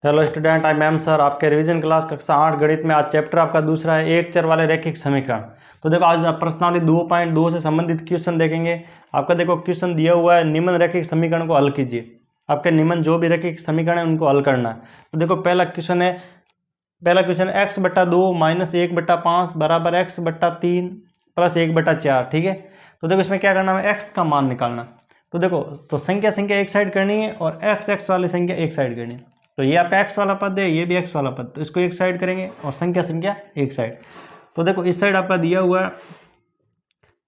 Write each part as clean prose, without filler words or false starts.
Hello student, आई ma'am sir आपके revision class कक्षा 8 गणित में आज चैप्टर आपका दूसरा है एक चर वाले रैखिक समीकरण। तो देखो आज आप प्रश्नावली 2.2 से संबंधित क्वेश्चन देखेंगे। आपका देखो क्वेश्चन दिया हुआ है, निम्न रैखिक समीकरण को हल कीजिए। आपके निम्न जो भी रैखिक समीकरण है उनको हल करना है। तो देखो पहला क्वेश्चन है x/2 - 1/5 बराबर x/3 प्लस 1/4। ठीक है, तो देखो इसमें क्या करना है, x का मान निकालना। तो देखो तो संख्या एक साइड करनी है और x वाली संख्या एक साइड करनी है। तो ये आपका x वाला पद है, ये भी x वाला पद, तो इसको एक साइड करेंगे और संख्या एक साइड। तो देखो इस साइड आपका दिया हुआ है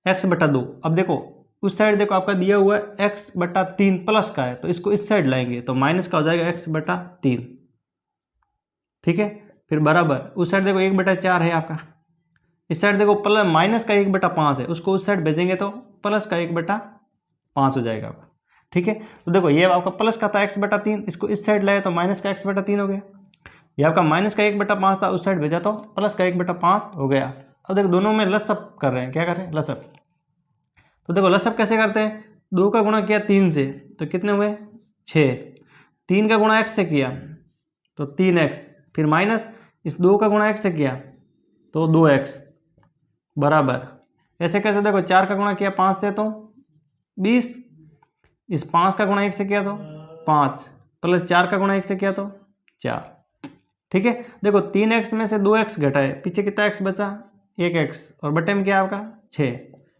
x/2। अब देखो उस साइड देखो आपका दिया हुआ है x/3 प्लस का है, तो इसको इस साइड लाएंगे तो माइनस का हो जाएगा x/3। ठीक है, फिर बराबर उस साइड देखो 1/4 है आपका, इस साइड देखो प्लस माइनस का 1/5 है, उसको उस साइड भेजेंगे तो प्लस का 1/5 हो जाएगा आपका। ठीक है, तो देखो ये आपका प्लस का था x/3, इसको इस साइड लाए तो माइनस का x/3 हो गया। ये आपका माइनस का 1/5 था, उस साइड भेजा तो प्लस का 1/5 हो गया। अब देखो दोनों में लसअप कर रहे हैं, क्या कर रहे हैं, लसअप। तो देखो लसअप कैसे करते हैं, 2 का गुणा किया 3 से तो कितने हुए 6, 3 का गुणा x से किया तो 3x, फिर माइनस इस 2 का गुणा x से किया तो 2x बराबर। ऐसे कैसे, देखो 4 का गुणा किया 5 से तो 20, इस 5 का गुणा 1 से किया तो 5 प्लस 4 का गुणा 1 से किया तो 4। ठीक है, देखो 3x में से 2x घटाए, पीछे कितना x बचा 1x और बटे में क्या आपका 6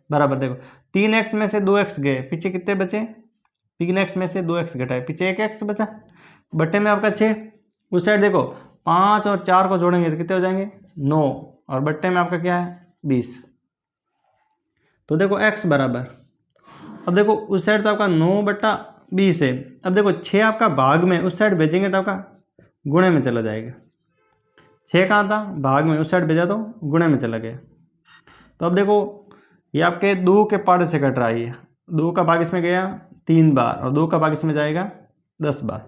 बराबर। देखो 3x में से 2x गए, पीछे कितने बचे, 3x में से 2x घटाए, पीछे 1x बचा, बटे में आपका 6। उस साइड देखो 5 और 4 को जोड़ेंगे तो कितने हो जाएंगे 9 और बट्टे में आपका क्या है 20। तो देखो x बराबर, अब देखो उस साइड तो आपका 9/20 है। अब देखो 6 आपका भाग में, उस साइड भेजेंगे तो आपका गुणे में चला जाएगा। 6 कहाँ था भाग में, उस साइड भेजा तो गुणे में चला गया। तो अब देखो ये आपके 2 के पार्ट से कट रहा है, ये 2 का भाग इसमें गया 3 बार और 2 का भाग इसमें जाएगा 10 बार।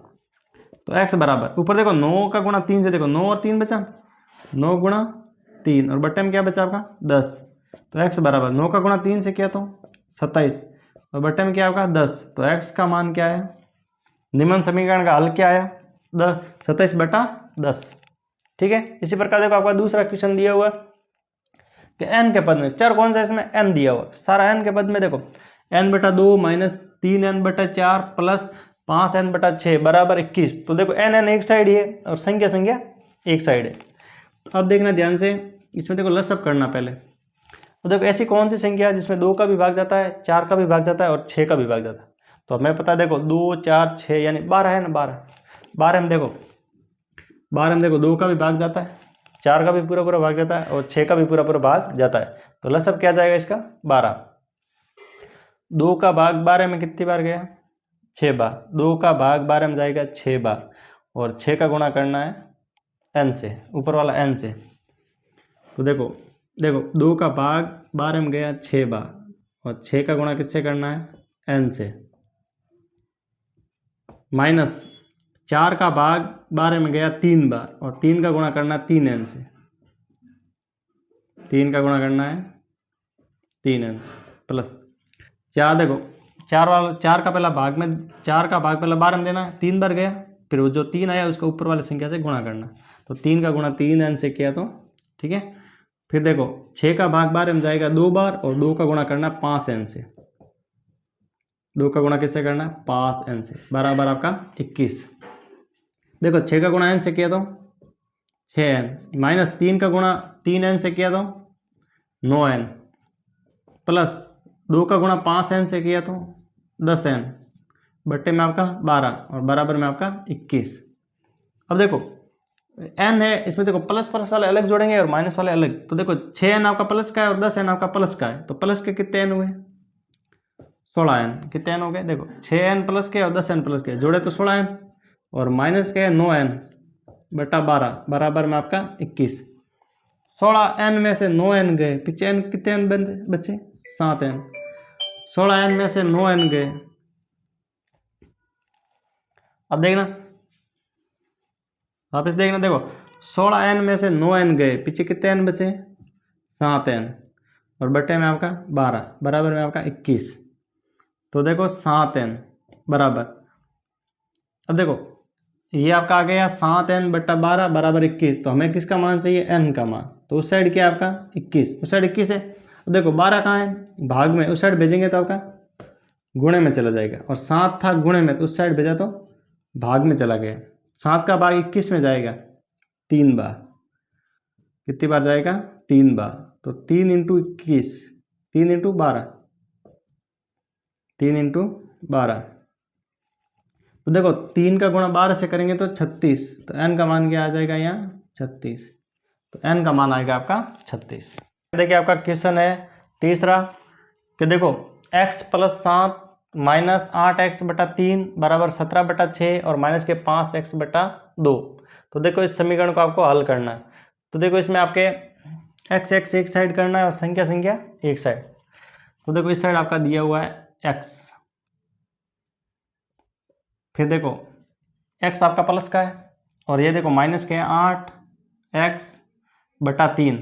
तो x बराबर, ऊपर देखो 9 का गुणा 3 से, देखो 9 और 3 बचा, 9 गुणा 3 और बट्टे में क्या बचा आपका 10। तो x बराबर 9 का गुणा 3 से किया तो 27 और बट्टे में क्या होगा 10। तो x का मान क्या है, निम्न समीकरण का हल क्या आया 27/10। ठीक है, इसी प्रकार देखो आपका दूसरा क्वेश्चन दिया हुआ कि n के पद में चर कौन सा है, इसमें n दिया हुआ, सारा n के पद में देखो n/2 - 3n/4 प्लस 5n/6 बराबर 21। तो देखो n एक साइड ही है और संख्या एक साइड है। तो अब देखना ध्यान से, इसमें देखो लसअप करना पहले। तो देखो ऐसी कौन सी संख्या है जिसमें 2 का भी भाग जाता है, 4 का भी भाग जाता है और 6 का भी भाग जाता है। तो हमें पता है देखो 2 4 6 यानी 12 है ना, 12 में देखो 2 का भी भाग जाता है, 4 का भी पूरा भाग जाता है और 6 का भी पूरा भाग जाता है। तो लसअप क्या जाएगा इसका 12। 2 का भाग 12 में कितनी बार गया 6 बार, 2 का भाग 12 में जाएगा 6 बार और 6 का गुणा करना है n से, ऊपर वाला n से। तो देखो 2 का भाग 12 में गया 6 बार और 6 का गुणा किससे करना है n से, माइनस 4 का भाग 12 में गया 3 बार और 3 का गुणा करना है 3n से, 3 का गुणा करना है 3n से प्लस 4। देखो 4 का पहला भाग में, 4 का भाग पहला 12 में देना है, 3 बार गया, फिर वो जो 3 आया उसका ऊपर वाली संख्या से गुणा करना। तो 3 का गुणा 3n से किया तो ठीक है। फिर देखो 6 का भाग 12 में जाएगा 2 बार और 2 का गुणा करना 5n से, 2 का गुणा किससे करना है 5n से बराबर आपका 21। देखो 6 का गुणा n से किया तो 6n माइनस 3 का गुणा 3n से किया तो 9n प्लस 2 का गुणा 5n से किया तो 10n बट्टे में आपका 12 और बराबर में आपका 21। अब देखो n है, इसमें देखो प्लस वाले अलग जोड़ेंगे और माइनस वाले अलग। तो देखो 6n आपका प्लस का है और 10n आपका प्लस का है, तो प्लस के कितने n हुए 16n, कितने n हो गए, देखो 6n प्लस के और 10n प्लस के जोड़े तो 16n और माइनस के 9n बटा 12 बराबर में आपका 21। 16n में से 9n गए, पीछे n कितने n बचे 7n, 16n में से 9n गए। अब देखना वापस देखना, देखो 16n में से 9n गए, पीछे कितने n बचे 7n और बटे में आपका 12 बराबर में आपका 21। तो देखो 7n बराबर, अब देखो ये आपका आ गया 7n/12 बराबर 21। तो हमें किसका मान चाहिए, n का मान। तो उस साइड क्या है आपका 21, उस साइड 21 है। अब देखो 12 कहाँ है, भाग में, उस साइड भेजेंगे तो आपका गुणे में चला जाएगा, और 7 था गुणे में, तो उस साइड भेजा तो भाग में चला गया। 7 का भाग 21 में जाएगा 3 बार। कितनी बार जाएगा, 3 बार। तो 3 × 21, 3 × 12, 3 × 12। तो देखो 3 का गुणा 12 से करेंगे तो 36। तो n का मान क्या आ जाएगा यहाँ 36। तो n का मान आएगा आपका 36। देखिए आपका क्वेश्चन है तीसरा कि देखो x + 7 - 8x/3 बराबर 17/6 और माइनस के 5x/2। तो देखो इस समीकरण को आपको हल करना है। तो देखो इसमें आपके x एक साइड करना है और संख्या एक साइड। तो देखो इस साइड आपका दिया हुआ है x, फिर देखो x आपका प्लस का है और ये देखो माइनस के 8x/3,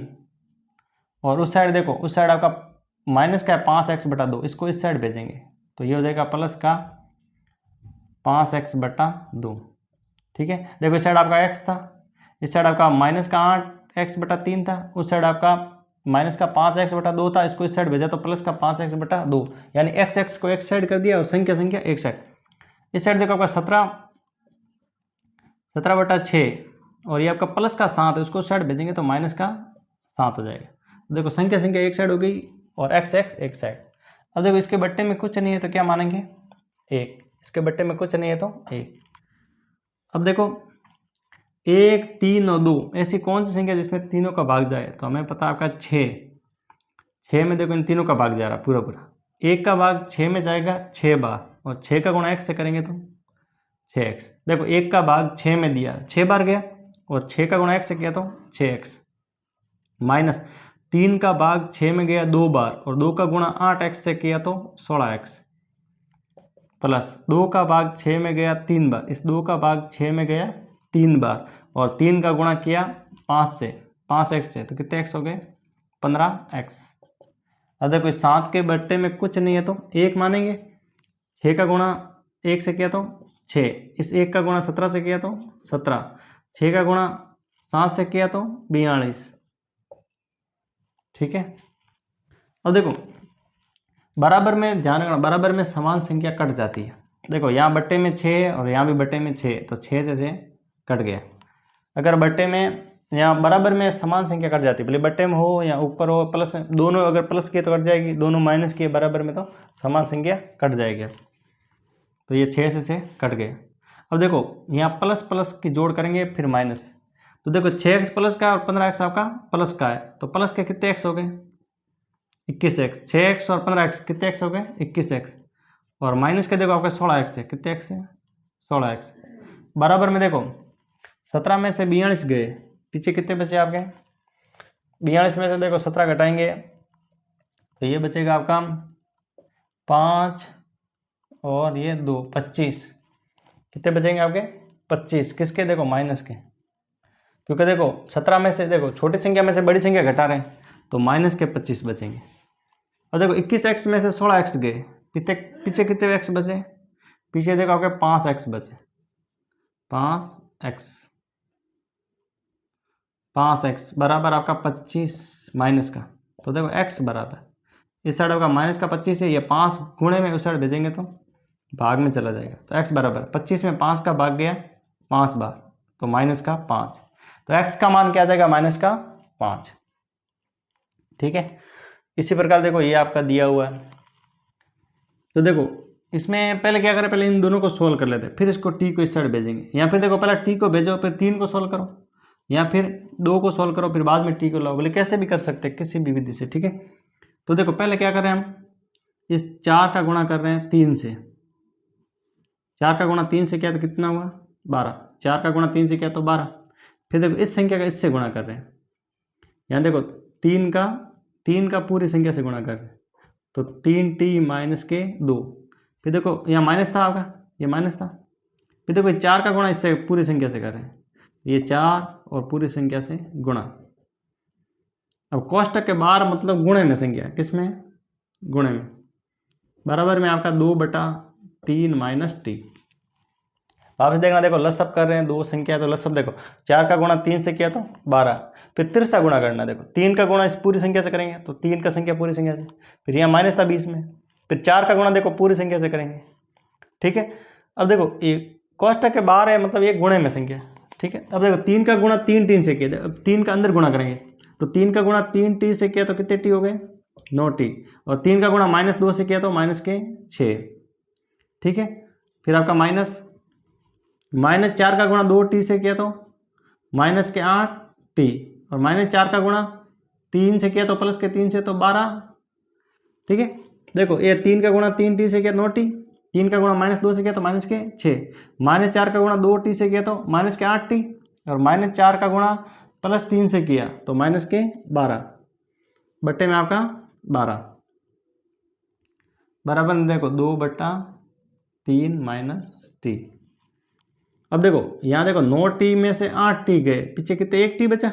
और उस साइड देखो, उस साइड आपका माइनस का है 5x/2। इसको इस साइड भेजेंगे तो ये हो जाएगा प्लस का 5x/2। ठीक है, देखो इस साइड आपका x था, इस साइड आपका माइनस का 8x/3 था, उस साइड आपका माइनस का 5x/2 था। इसको इस साइड भेजा तो प्लस का 5x/2, यानी x को एक साइड कर दिया और संख्या एक साइड। इस साइड देखो आपका 17/6 और ये आपका प्लस का 7 है, उसको उस साइड भेजेंगे तो माइनस का 7 हो जाएगा। तो देखो संख्या एक साइड हो गई और x एक साइड। अब देखो इसके बट्टे में कुछ नहीं है तो क्या मानेंगे 1, इसके बट्टे में कुछ नहीं है तो 1। अब देखो 1, 3 और 2 ऐसी कौन सी संख्या जिसमें तीनों का भाग जाए, तो हमें पता है आपका 6 में देखो इन तीनों का भाग जा रहा पूरा। 1 का भाग 6 में जाएगा 6 बार, और 6 का गुणा x से करेंगे तो 6x। देखो 1 का भाग 6 में दिया 6 बार गया, और 6 का गुणा x से किया तो 6x, माइनस 3 का भाग 6 में गया 2 बार, और 2 का गुणा 8x से किया तो 16x, प्लस 2 का भाग 6 में गया 3 बार, इस 2 का भाग 6 में गया 3 बार, और 3 का गुणा किया 5x से, तो कितने x हो गए 15x। अब देखो इस 7 के बट्टे में कुछ नहीं है तो 1 मानेंगे। 6 का गुणा 1 से किया तो 6, इस 1 का गुणा 17 से किया तो 17, 6 का गुणा 7 से किया तो 42। ठीक है, अब देखो बराबर में ध्यान रखना, बराबर में समान संख्या कट जाती है। देखो यहाँ बट्टे में 6 और यहाँ भी बट्टे में 6, तो 6 से 6 कट गया। अगर बट्टे में यहाँ बराबर में समान संख्या कट जाती है, भले बट्टे में हो या ऊपर हो, प्लस दोनों अगर प्लस किए तो कट जाएगी, दोनों माइनस किए बराबर में तो समान संख्या कट जाएगी। तो ये 6 से 6 कट गए। अब देखो यहाँ प्लस प्लस की जोड़ करेंगे फिर माइनस, तो देखो 6x प्लस का और 15x आपका प्लस का है, तो प्लस के कितने x हो गए 21x। 6x और 15x कितने x हो गए 21x, और माइनस के देखो आपका 16x है, कितने x है 16x। बराबर में देखो 17 में से 42 गए, पीछे कितने बचे आपके 42 में से देखो 17 घटाएंगे तो ये बचेगा आपका 5 और ये 2, 25। कितने बचेंगे आपके 25, किसके देखो माइनस के, क्योंकि देखो 17 में से देखो छोटी संख्या में से बड़ी संख्या घटा रहे हैं तो माइनस के 25 बचेंगे। और देखो 21x में से 16x गए, पीछे कितने x बचे, पीछे देखो आपके 5x बचे, 5x बराबर आपका 25 माइनस का। तो देखो x बराबर इस साइड आपका माइनस का 25 है, ये 5 गुणे में उस साइड भेजेंगे तो भाग में चला जाएगा। तो x बराबर 25 में 5 का भाग गया 5 बार, तो माइनस का 5। तो x का मान क्या आ जाएगा माइनस का 5। ठीक है, इसी प्रकार देखो ये आपका दिया हुआ है। तो देखो इसमें पहले क्या करें, पहले इन दोनों को सोल्व कर लेते हैं, फिर इसको t को इस साइड भेजेंगे, या फिर देखो पहले t को भेजो फिर 3 को सोल्व करो, या फिर 2 को सोल्व करो फिर बाद में t को लाओ, बोले कैसे भी कर सकते हैं किसी भी विधि से। ठीक है, तो देखो पहले क्या कर रहे हैं हम, इस 4 का गुणा कर रहे हैं 3 से, 4 का गुणा 3 से किया तो कितना हुआ 12, 4 का गुणा 3 से किया तो 12। फिर देखो इस संख्या का इससे गुणा कर रहे हैं, यहाँ देखो 3 का पूरी संख्या से गुणा कर रहे हैं, तो 3t माइनस के 2। फिर देखो यहाँ माइनस था आपका, ये माइनस था, फिर देखो 4 का गुणा इससे पूरी संख्या से कर रहे हैं, ये 4 और पूरी संख्या से गुणा। अब कोष्टक के बाहर मतलब गुणे में संख्या, किस में गुणे में, बराबर में आपका 2/3 माइनस t। वापस देखना, देखो लसअप कर रहे हैं, दो संख्या तो लसअप देखो 4 का गुणा 3 से किया तो 12, फिर तिरछा गुणा करना, देखो 3 का गुणा इस पूरी संख्या से करेंगे तो 3 का संख्या पूरी संख्या से, फिर यहाँ माइनस था बीच में, फिर 4 का गुणा देखो पूरी संख्या से करेंगे, ठीक है। अब देखो ये कोष्टक के बाहर है, मतलब ये गुणे में संख्या, ठीक है। अब देखो 3 का गुणा 3 से किया, अब 3 का अंदर गुणा करेंगे तो 3 का गुणा 3 टी से किया तो कितने टी हो गए 9 टी, और 3 का गुणा -2 से किया तो -6, ठीक है। फिर आपका -4 का गुणा 2 टी से किया तो -8 टी, और -4 का गुणा 3 से किया तो +3 से तो 12, ठीक है। देखो ये 3 का गुणा 3 टी से किया 9 टी, 3 का गुणा -2 से किया तो -6, -4 का गुणा 2 टी से किया तो -8 टी, और -4 का गुणा +3 से किया तो -12 बट्टे में आपका 12 बराबर देखो 2/3 - टी। अब देखो यहाँ देखो 9 टी में से 8 टी गए, पीछे कितने 1 टी बचा,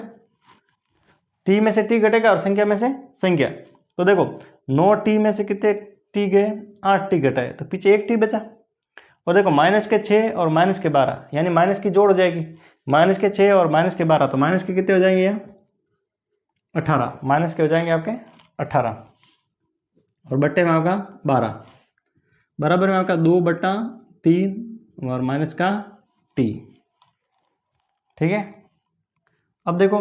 टी में से टी घटेगा और संख्या में से संख्या, तो देखो 9 टी में से कितने टी गए 8 टी घटाए तो पीछे 1 टी बचा, और देखो -6 और -12 यानी माइनस की जोड़ हो जाएगी, -6 और -12 तो माइनस के कितने हो जाएंगे यहाँ 18, माइनस के हो जाएंगे आपके 18 और बट्टे में आपका 12 बराबर में आपका 2/3 और माइनस का टी, ठीक है। अब देखो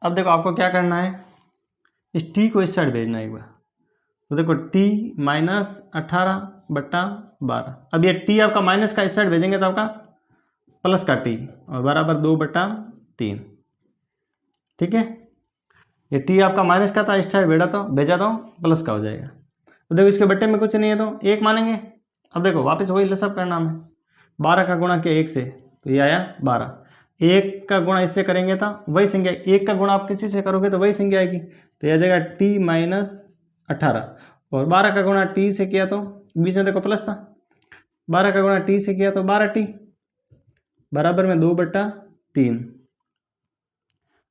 आपको क्या करना है, इस टी को इस साइड भेजना है एक बार, तो देखो टी -18/12, अब ये टी आपका माइनस का इस साइड भेजेंगे तो आपका प्लस का टी और बराबर 2/3, ठीक है। ये टी आपका माइनस का था, इस साइड भेजा तो प्लस का हो जाएगा, तो देखो इसके बट्टे में कुछ नहीं है तो 1 मानेंगे। अब देखो वापस वही लसअप करना हमें, 12 का गुणा किया 1 से तो ये आया 12, 1 का गुणा इससे करेंगे तो वही संख्या, 1 का गुणा आप किसी से करोगे तो वही संख्या आएगी, तो यह जाएगा टी -18, और 12 का गुणा टी से किया तो बीच में देखो प्लस था, 12 का गुणा टी से किया तो 12 टी बराबर में 2/3।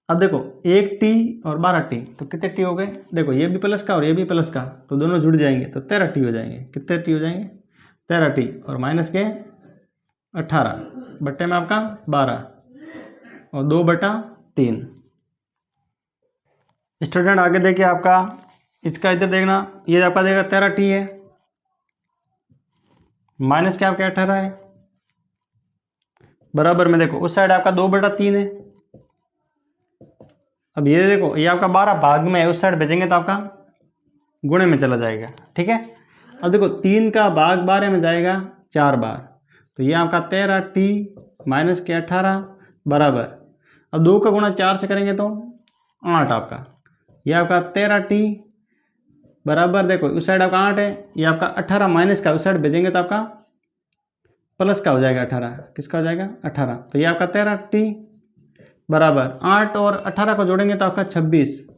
अब देखो 1 टी और 12 टी तो कितने टी हो गए, देखो ये भी प्लस का और ये भी प्लस का तो दोनों जुड़ जाएंगे तो 13 टी हो जाएंगे, कितने टी हो जाएंगे 13 टी, और माइनस के 18 बट्टे में आपका 12 और 2/3। स्टूडेंट आगे देखिए आपका इसका इधर देखना, ये आपका देगा 13 टी है, माइनस के आपके 18 है, बराबर में देखो उस साइड आपका 2/3 है। अब ये देखो ये आपका 12 भाग में है, उस साइड भेजेंगे तो आपका गुणे में चला जाएगा, ठीक है। अब देखो 3 का भाग 12 में जाएगा 4 बार, तो ये आपका 13 टी माइनस के 18 बराबर, अब 2 का गुणा 4 से करेंगे तो 8 आपका, ये आपका 13 टी बराबर देखो उस साइड आपका 8 है, ये आपका 18 माइनस का उस साइड भेजेंगे तो आपका प्लस का हो जाएगा 18, किसका हो जाएगा 18, तो ये आपका 13 टी बराबर 8 और 18 को जोड़ेंगे तो आपका 26,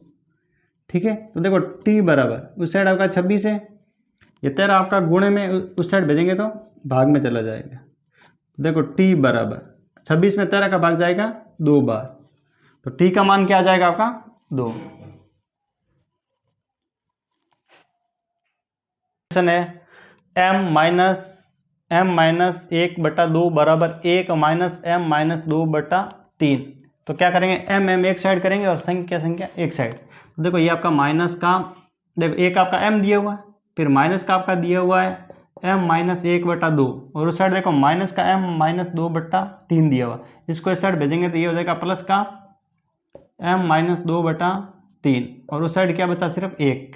ठीक है। तो देखो टी बराबर उस साइड आपका 26 है, ये 13 आपका गुणे में उस साइड भेजेंगे तो भाग में चला जाएगा, देखो टी बराबर 26 में 13 का भाग जाएगा 2 बार, तो टी का मान क्या आ जाएगा आपका 2। क्वेश्चन है m-1/2 बराबर 1 - m-2/3, तो क्या करेंगे m एक साइड करेंगे और संख्या एक साइड, तो देखो ये आपका माइनस का, देखो एक आपका m दिया हुआ है, फिर माइनस का आपका दिया हुआ है m-1/2, और उस साइड देखो माइनस का m-2/3 दिया हुआ, इसको इस साइड भेजेंगे तो ये हो जाएगा प्लस का m-2/3, और उस साइड क्या बचा सिर्फ 1।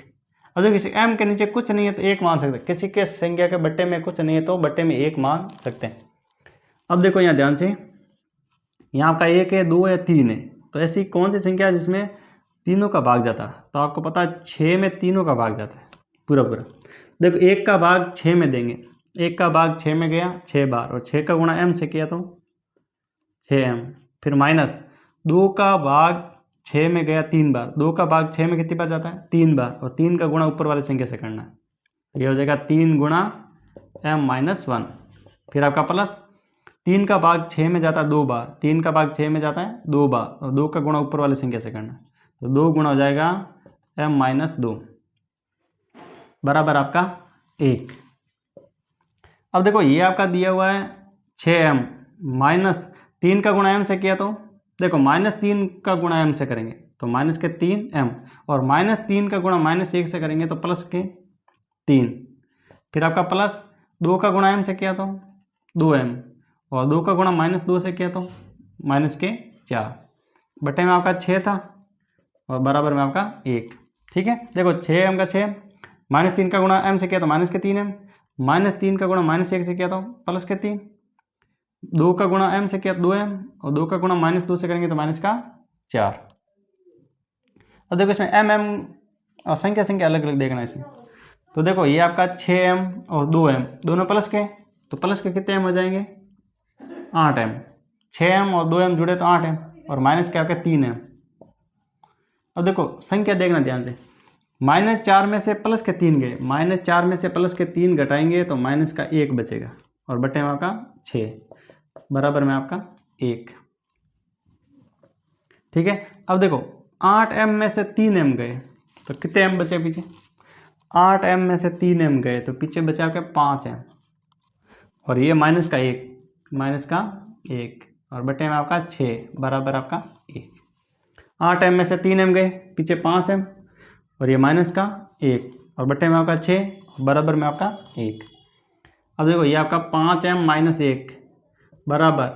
अब देखो किसी m के नीचे कुछ नहीं है तो 1 मान सकते हैं, किसी के संख्या के बट्टे में कुछ नहीं है तो बट्टे में 1 मान सकते हैं। अब देखो यहाँ ध्यान से, यहाँ आपका 1 है 2 है 3 है, तो ऐसी कौन सी संख्या है जिसमें तीनों का भाग जाता है, तो आपको पता है 6 में तीनों का भाग जाता है पूरा। देखो 1 का भाग 6 में देंगे, 1 का भाग 6 में गया 6 बार, और 6 का गुणा m से किया तो 6m, फिर माइनस 2 का भाग 6 में गया 3 बार, 2 का भाग 6 में कितनी बार जाता है 3 बार, और 3 का गुणा ऊपर वाली संख्या से करना है, ये हो जाएगा 3 गुणा m-1, फिर आपका प्लस 3 का भाग 6 में जाता है 2 बार, 3 का भाग 6 में जाता है 2 बार, और 2 का गुणा ऊपर वाली संख्या से करना है, तो 2 गुणा हो जाएगा m-2 बराबर आपका 1। अब देखो ये आपका दिया हुआ है 6m माइनस 3 का गुणा m से किया, तो देखो -3 का गुणा m से करेंगे तो माइनस के 3m, और -3 का गुणा -1 से करेंगे तो प्लस के 3, फिर आपका प्लस 2 का गुणा m से किया तो 2m, और 2 का गुणा -2 से किया तो माइनस के 4, बटे में आपका 6 था और बराबर में आपका 1। ठीक है, देखो 6m का 6, -3 का गुणा m से किया तो माइनस के 3m, -3 का गुणा -1 से किया तो प्लस के 3, 2 का गुणा m से किया 2m, और 2 का गुणा -2 से करेंगे तो माइनस का 4। अब देखो इसमें m और संख्या अलग अलग देखना इसमें। तो देखो ये आपका 6m और 2m दोनों प्लस के, तो प्लस के कितने m हो जाएंगे 8m, 6m और 2m जुड़े तो 8m, और माइनस के आपके 3m। अब देखो संख्या देखना ध्यान से, -4 में से प्लस के 3 गए, -4 में से प्लस के 3 घटाएंगे तो माइनस का 1 बचेगा, और बटे में आपका 6, बराबर में आपका 1। ठीक है, अब देखो 8m में से 3m गए तो कितने m बचे पीछे, 8m में से 3m गए तो पीछे बचे आपके 5m, और ये माइनस का 1 और बटे में आपका 6, बराबर आपका 1। 8m में से 3m गए, पीछे 5m, और ये माइनस का 1 और बटे में आपका 6, बराबर में आपका 1। अब देखो ये आपका 5m माइनस 1 बराबर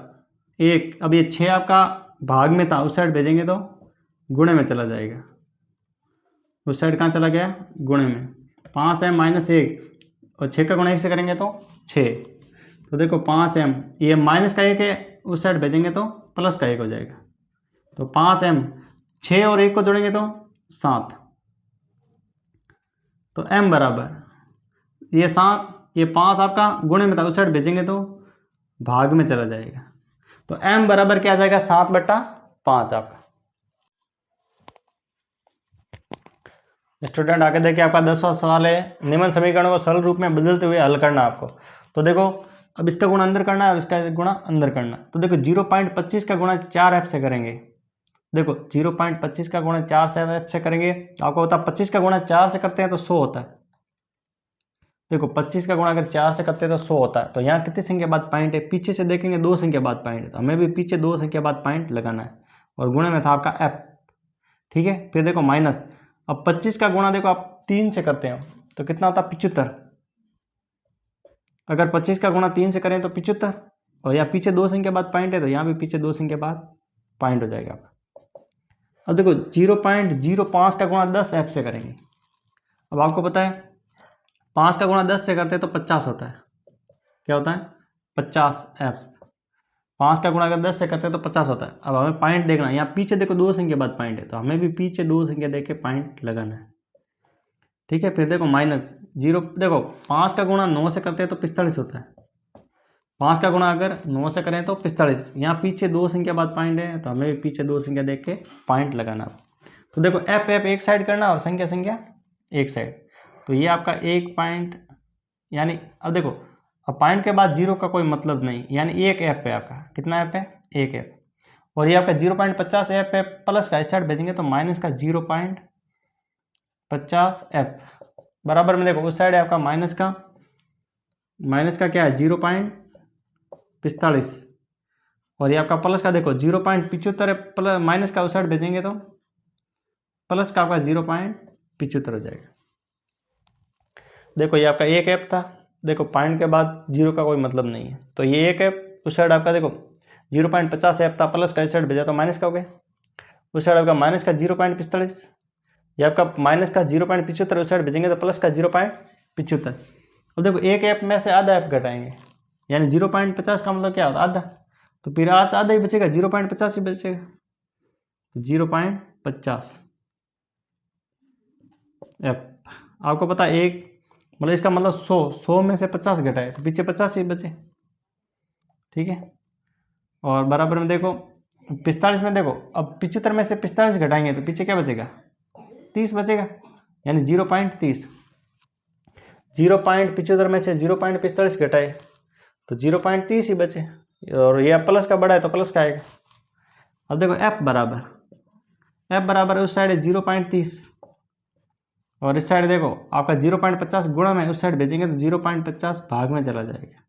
1। अब ये 6 आपका भाग में था, उस साइड भेजेंगे तो गुणे में चला जाएगा, उस साइड कहाँ चला गया गुणे में। 5m माइनस 1 और 6 का गुणा 1 से करेंगे तो 6, तो देखो 5m, ये माइनस का 1 है, उस साइड भेजेंगे तो प्लस का 1 हो जाएगा, तो 5m, 6 और 1 को जोड़ेंगे तो 7, तो m बराबर ये 7, ये 5 आपका गुणे में था, उस साइड भेजेंगे तो भाग में चला जाएगा, तो m बराबर क्या आ जाएगा 7/5 आपका। स्टूडेंट आगे देखिए आपका 10वां सवाल है, निम्न समीकरणों को सरल रूप में बदलते हुए हल करना आपको। तो देखो अब इसका गुणा अंदर करना है और इसका गुणा अंदर करना। तो देखो 0.25 का गुणा 4f से करेंगे, देखो 0.25 का गुणा 4f से करेंगे तो आपको होता है 25 का गुणा 4 से करते हैं तो 100 होता है। देखो 25 का गुणा अगर 4 से करते हैं तो 100 होता है। तो यहाँ कितनी संख्या बाद पॉइंट है, पीछे से देखेंगे 2 संख्या बाद पॉइंट है, तो हमें भी पीछे 2 संख्या बाद पॉइंट लगाना है, और गुणे में था आपका f। ठीक है, फिर देखो माइनस, अब 25 का गुणा देखो आप 3 से करते हो तो कितना होता है 75, अगर 25 का गुणा 3 से करें तो 75, और यहाँ पीछे 2 संख्या बाद पॉइंट है तो यहाँ भी पीछे 2 संख्या बाद पॉइंट हो जाएगा आपका। अब देखो 0.05 का गुणा 10f से करेंगे। अब आपको पता है 5 का गुणा 10 से करते हैं तो 50 होता है, क्या होता है 50f। 5 का गुणा अगर 10 से करते हैं तो 50 होता है। अब हमें पॉइंट देखना है, यहाँ पीछे देखो 2 संख्या बाद पॉइंट है, तो हमें भी पीछे 2 संख्या देख के पॉइंट लगाना है। ठीक है, फिर देखो माइनस 0, देखो 5 का गुणा 9 से करते हैं तो 45 होता है, 5 का गुणा अगर 9 से करें तो 45, यहाँ पीछे 2 संख्या बाद पॉइंट है तो हमें भी पीछे 2 संख्या देख के पॉइंट लगाना। तो देखो एफ एक साइड करना और संख्या एक साइड, तो ये आपका 1 पॉइंट, यानी अब देखो अब पॉइंट के बाद 0 का कोई मतलब नहीं, यानी 1 एफ है आपका, कितना एफ है 1 एफ, और ये आपका 0.50 एफ है, प्लस का इस साइड भेजेंगे तो माइनस का 0.50 एफ, बराबर में देखो उस साइड है आपका माइनस का क्या है 0.45, और ये आपका प्लस का देखो 0.75 है, प्लस माइनस का उस साइड भेजेंगे तो प्लस का आपका 0.75 हो जाएगा। देखो ये आपका 1 एफ था, देखो पॉइंट के बाद 0 का कोई मतलब नहीं है, तो ये 1 एफ, उस साइड आपका देखो 0.50 एफ था, प्लस का इस साइड भेजा तो माइनस का हो गया, उस साइड आपका माइनस का 0.45, ये आपका माइनस का 0.75 उस साइड भेजेंगे तो प्लस का 0.75। अब देखो 1 एफ में से आधा एफ घटाएंगे, यानी 0.50 का मतलब क्या होता है आधा, तो फिर आधा ही बचेगा, 0.50 ही बचेगा, 0.50 एफ। आपको पता है एक मतलब इसका मतलब 100 में से 50 घटाए तो पीछे 50 ही बचे। ठीक है, और बराबर में देखो 45 में देखो अब 75 में से 45 घटाएंगे तो पीछे क्या बचेगा 30 बचेगा, यानी 0.30। 0.75 में से 0.45 घटाए तो 0.30 ही बचे, और यह प्लस का बड़ा है तो प्लस का आएगा। अब देखो एफ बराबर उस साइड है 0.30, और इस साइड देखो आपका 0.50 गुणा में उस साइड भेजेंगे तो 0.50 भाग में चला जाएगा,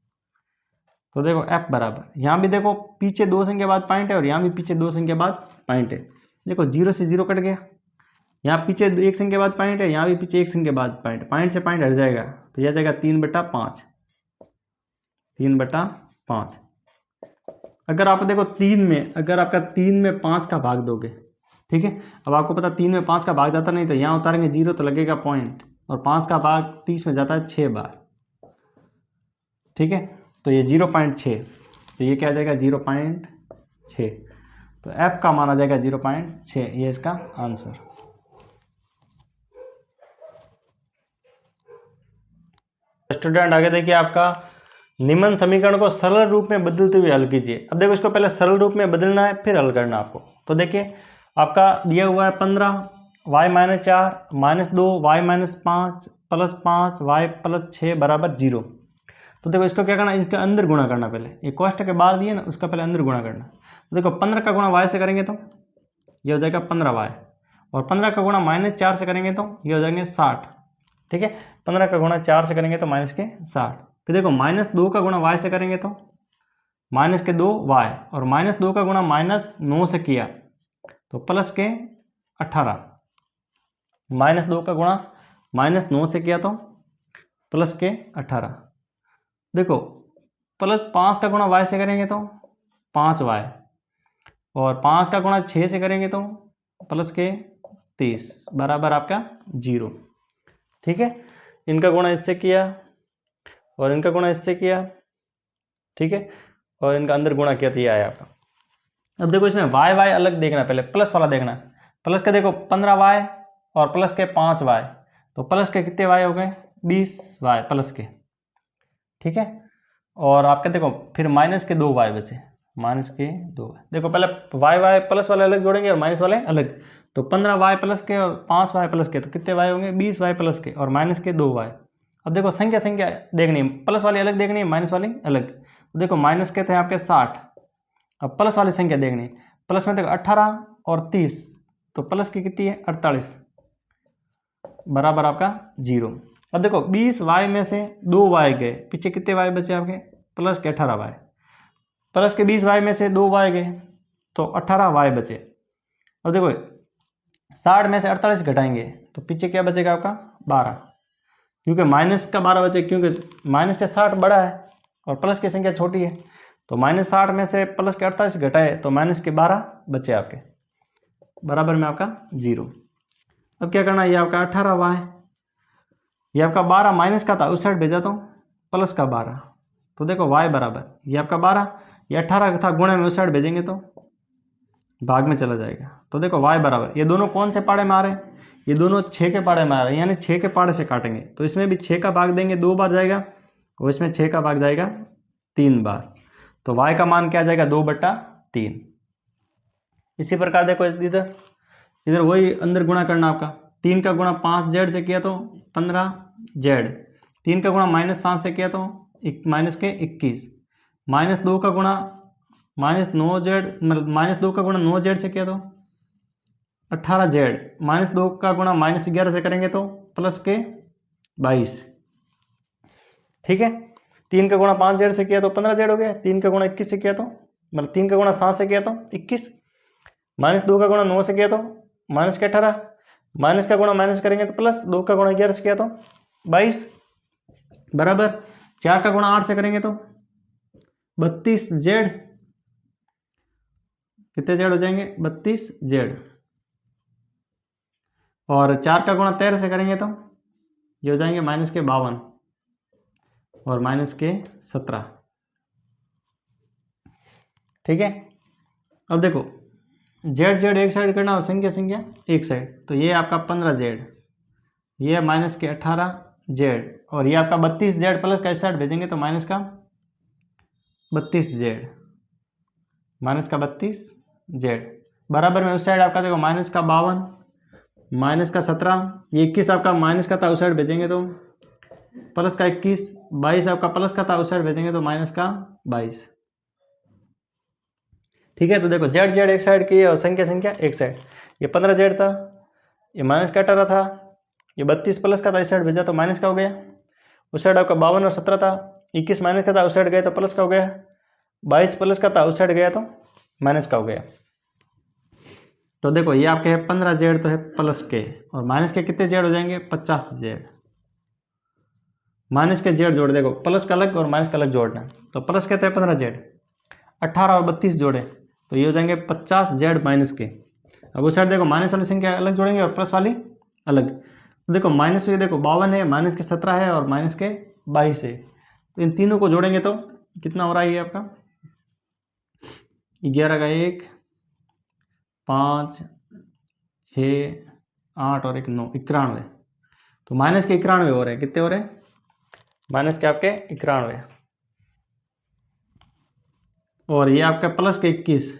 तो देखो एफ बराबर, यहाँ भी देखो पीछे 2 संख्या बाद पॉइंट है और यहाँ भी पीछे 2 संख्या बाद पॉइंट है। देखो 0 से 0 कट गया, यहाँ पीछे 1 संख्या बाद पॉइंट है, यहाँ भी पीछे 1 संख्या बाद पॉइंट, पॉइंट से पॉइंट हट जाएगा तो यह जाएगा 3/5, 3/5। अगर आप देखो 3 में, अगर आपका 3 में 5 का भाग दोगे, ठीक है, अब आपको पता 3 में 5 का भाग जाता नहीं तो यहाँ उतारेंगे 0 तो लगेगा पॉइंट, और 5 का भाग 30 में जाता है 6 बार, ठीक है, तो ये 0.6, तो ये क्या आ जाएगा 0.6, तो f का मान आ जाएगा 0.6, ये इसका आंसर। स्टूडेंट आगे देखिए, आपका निम्न समीकरण को सरल रूप में बदलते हुए हल कीजिए। अब देखो इसको पहले सरल रूप में बदलना है फिर हल करना आपको। तो देखिए आपका दिया हुआ है 15 y-4 -2 y-5 +5 y+6 बराबर 0। तो देखो इसको क्या करना, इसके अंदर गुणा करना, पहले ये कोष्टक के बाहर दिए ना उसका पहले अंदर गुणा करना। तो देखो 15 का गुणा y से करेंगे तो ये हो जाएगा 15y, और 15 का गुणा -4 से करेंगे तो ये हो जाएंगे 60, ठीक है, 15 का गुणा 4 से करेंगे तो -60। फिर देखो -2 का गुणा y से करेंगे तो -2y, और -2 का गुणा -9 से किया तो +18, -2 का गुणा -9 से किया तो +18। देखो +5 का गुणा y से करेंगे तो 5y, और 5 का गुणा 6 से करेंगे तो +30 बराबर आपका 0, ठीक है। इनका गुणा इससे किया और इनका गुणा इससे किया, ठीक है, और इनका अंदर गुणा किया तो ये आया आपका। अब देखो इसमें y y अलग देखना, पहले प्लस वाला देखना। प्लस का देखो 15y और प्लस के 5y, तो प्लस के कितने y हो गए 20y प्लस के, ठीक है, और आपके देखो फिर माइनस के 2y बचे, माइनस के 2y। देखो पहले y प्लस वाले अलग जोड़ेंगे और माइनस वाले अलग, तो 15y प्लस के और 5y प्लस के, तो कितने y होंगे 20y प्लस के और माइनस के 2y। अब देखो संख्या देखनी है, प्लस वाली अलग देखनी है, माइनस वाली अलग। तो देखो माइनस के थे आपके 60, अब प्लस वाली संख्या देखनी है, प्लस में देखो 18 और 30, तो प्लस की कितनी है 48 बराबर आपका 0। अब देखो 20y में से 2y गए, पीछे कितने y बचे आपके प्लस के 18y, प्लस के 20y में से 2y गए तो 18y बचे। अब देखो 60 में से 48 घटाएंगे तो पीछे क्या बचेगा आपका 12, क्योंकि माइनस का 12 बचे, क्योंकि माइनस के 60 बड़ा है और प्लस की संख्या छोटी है, तो -60 में से प्लस के 48 घटाए तो माइनस के 12 बचे आपके, बराबर में आपका 0। अब क्या करना है, ये आपका 18y, ये आपका 12 माइनस का था उस साइड भेजा तो प्लस का 12, तो देखो y बराबर ये आपका 12, ये 18 था गुणे में उस साइड भेजेंगे तो भाग में चला जाएगा। तो देखो y बराबर, ये दोनों कौन से पाड़े में आ रहे हैं, ये दोनों 6 के पाड़े में आ रहे हैं, यानी 6 के पाड़े से काटेंगे, तो इसमें भी 6 का भाग देंगे 2 बार जाएगा और इसमें 6 का भाग जाएगा 3 बार, तो y का मान क्या जाएगा 2/3। इसी प्रकार देखो इधर वही अंदर गुणा करना आपका, 3 का गुणा 5z से किया तो 15z, 3 का गुणा -7 से किया तो -21, -2 का गुणा -9z, मतलब -2 का गुणा 9z से किया तो 18z, -2 का गुणा -11 से करेंगे तो +22, ठीक है। 3 का गुणा 5z से किया तो 15z हो गया, 3 का गुणा 21 से किया तो मतलब 3 का गुणा 7 से किया तो 21, -2 का गुणा 9 से किया तो -18, माइनस का गुणा माइनस करेंगे तो प्लस, 2 का गुणा 11 से किया तो 22 बराबर, 4 का गुणा 8 से करेंगे तो 32z, कितने z हो जाएंगे 32z, और 4 का गुणा 13 से करेंगे तो ये हो जाएंगे -52 और -17, ठीक है। अब देखो z एक साइड करना और संख्या एक साइड, तो ये आपका 15z, ये -18z, और ये आपका 32z प्लस का इस साइड भेजेंगे तो माइनस का 32z, -32z बराबर में उस साइड आपका देखो -52, -17, ये 21 आपका माइनस का था उस साइड भेजेंगे तो प्लस का 21, 22 आपका प्लस का था उस साइड भेजेंगे तो माइनस का 22, ठीक है। तो देखो z एक साइड की और संख्या एक साइड, ये 15z था, ये माइनस का 18 था, ये 32 प्लस का था इस साइड भेजा तो माइनस का हो गया, उस साइड आपका 52 और 17 था, 21 माइनस का था उस साइड गया तो प्लस का हो गया, 22 प्लस का था उस साइड गया तो माइनस का हो गया। तो देखो ये आपके है 15 जेड तो है प्लस के, और माइनस के कितने जेड हो जाएंगे 50 जेड। माइनस के जेड जोड़, देखो प्लस का अलग और माइनस का अलग जोड़ना, तो प्लस कहते हैं 15 जेड, 18 और 32 जोड़े तो ये हो जाएंगे 50 जेड माइनस के। अब उस साइड देखो माइनस वाली संख्या अलग जोड़ेंगे और प्लस वाली अलग। तो देखो माइनस ये देखो 52 है, माइनस के 17 है और माइनस के 22 है, तो इन तीनों को जोड़ेंगे तो कितना हो रहा है ये आपका 11 का 1 5 6 8 और 1 9 91। तो माइनस के 91 हो रहे हैं, कितने हो रहे हैं माइनस के आपके 91, और ये आपका प्लस के 21,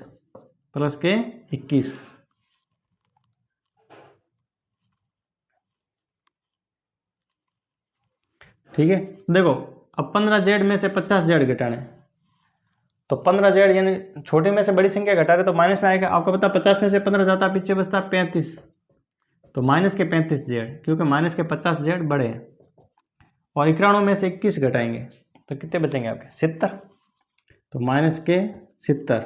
प्लस के 21। ठीक है, देखो अब 15 जेड में से 50 जेड घटाने, तो 15 जेड यानी छोटी में से बड़ी संख्या घटा रहे तो माइनस में आएगा। आपको पता 50 में से 15 जाता है पीछे बचता 35, तो माइनस के 35 जेड, क्योंकि माइनस के 50 जेड बड़े हैं। और 91 में से 21 घटाएंगे तो कितने बचेंगे आपके 70, तो माइनस के 70।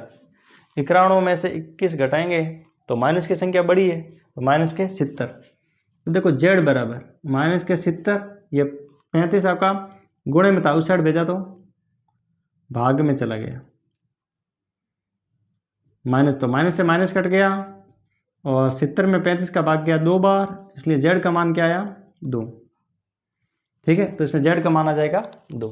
91 में से 21 घटाएंगे तो माइनस की संख्या बड़ी है तो माइनस के 70। तो देखो जेड बराबर माइनस के 70, ये 35 आपका गुणे में था उस साइड भेजा तो भाग में चला गया, माइनस तो माइनस से माइनस कट गया, और 70 में 35 का भाग गया 2 बार, इसलिए जेड का मान क्या आया 2। ठीक है, तो इसमें जेड का मान आ जाएगा 2।